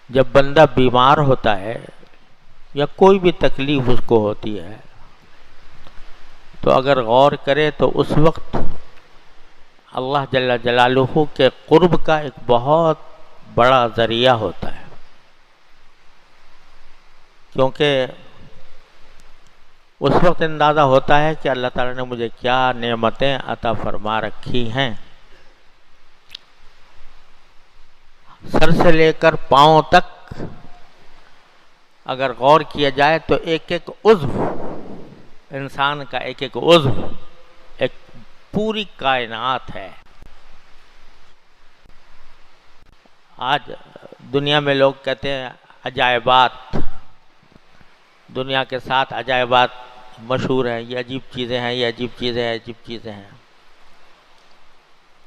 جب بندہ بیمار ہوتا ہے یا کوئی بھی تکلیف اس کو ہوتی ہے تو اگر غور کرے تو اس وقت اللہ جل جلالہ کے قرب کا ایک بہت بڑا ذریعہ ہوتا ہے، کیونکہ اس وقت اندازہ ہوتا ہے کہ اللہ تعالیٰ نے مجھے کیا نعمتیں عطا فرما رکھی ہیں۔ سر سے لے کر پاؤں تک اگر غور کیا جائے تو ایک ایک عضو، انسان کا ایک ایک عضو ایک پوری کائنات ہے۔ آج دنیا میں لوگ کہتے ہیں عجائبات، دنیا کے ساتھ عجائبات مشہور ہیں، یہ عجیب چیزیں ہیں، یہ عجیب چیزیں ہیں، عجیب چیزیں ہیں،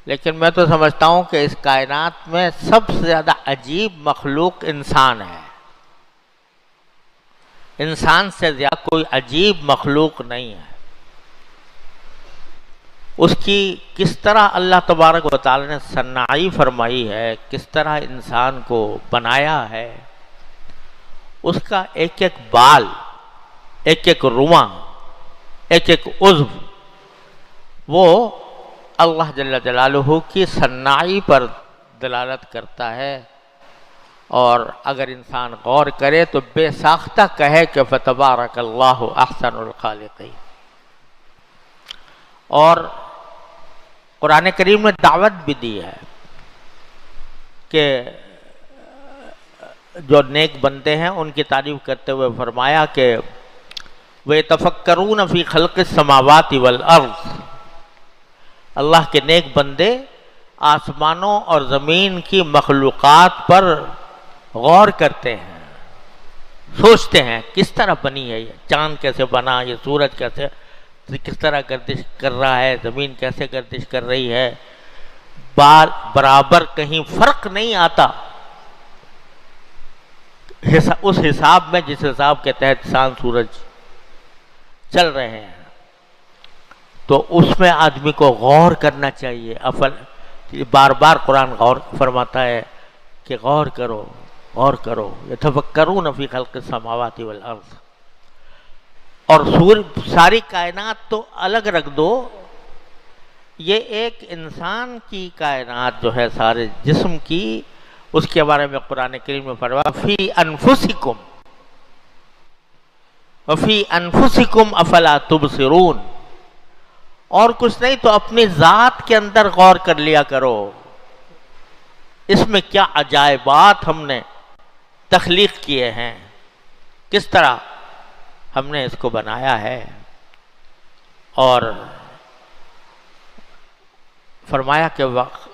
لیکن میں تو سمجھتا ہوں کہ اس کائنات میں سب سے زیادہ عجیب مخلوق انسان ہے۔ انسان سے زیادہ کوئی عجیب مخلوق نہیں ہے۔ اس کی کس طرح اللہ تبارک و تعالی نے صناعی فرمائی ہے، کس طرح انسان کو بنایا ہے، اس کا ایک ایک بال، ایک ایک رواں، ایک ایک عضو وہ اللہ جل جلالہ کی صناعی پر دلالت کرتا ہے، اور اگر انسان غور کرے تو بے ساختہ کہے کہ فتبارک اللہ احسن الخالقین۔ اور قرآن کریم نے دعوت بھی دی ہے کہ جو نیک بندے ہیں ان کی تعریف کرتے ہوئے فرمایا کہ وَيَتَفَكَّرُونَ فِي خَلْقِ السَّمَاوَاتِ وَالْأَرْضِ، اللہ کے نیک بندے آسمانوں اور زمین کی مخلوقات پر غور کرتے ہیں، سوچتے ہیں کس طرح بنی ہے، یہ چاند کیسے بنا، یہ سورج کیسے کس طرح گردش کر رہا ہے، زمین کیسے گردش کر رہی ہے، برابر کہیں فرق نہیں آتا اس حساب میں جس حساب کے تحت چاند سورج چل رہے ہیں۔ تو اس میں آدمی کو غور کرنا چاہیے۔ بار بار قرآن غور فرماتا ہے کہ غور کرو، غور کرو، یتفکرون فی خلق السماوات والارض۔ اور ساری کائنات تو الگ رکھ دو، یہ ایک انسان کی کائنات جو ہے سارے جسم کی، اس کے بارے میں قرآن کریم میں فرمایا فی انفسکم وفی انفسکم افلا تبصرون، اور کچھ نہیں تو اپنی ذات کے اندر غور کر لیا کرو، اس میں کیا عجائبات ہم نے تخلیق کیے ہیں، کس طرح ہم نے اس کو بنایا ہے۔ اور فرمایا کہ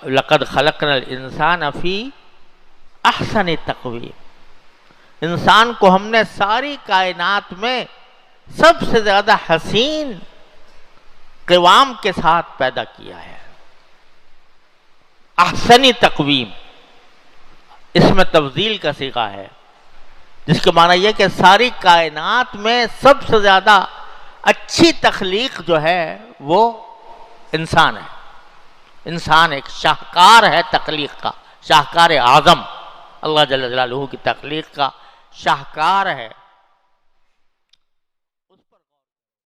لقد خلقنا الانسان فی احسن تقویم، انسان کو ہم نے ساری کائنات میں سب سے زیادہ حسین قوام کے ساتھ پیدا کیا ہے۔ احسنی تقویم، اس میں تفضیل کا صیغہ ہے، جس کے معنی یہ کہ ساری کائنات میں سب سے زیادہ اچھی تخلیق جو ہے وہ انسان ہے۔ انسان ایک شاہکار ہے تخلیق کا، شاہکار اعظم، اللہ جل جلالہ کی تخلیق کا شاہکار ہے۔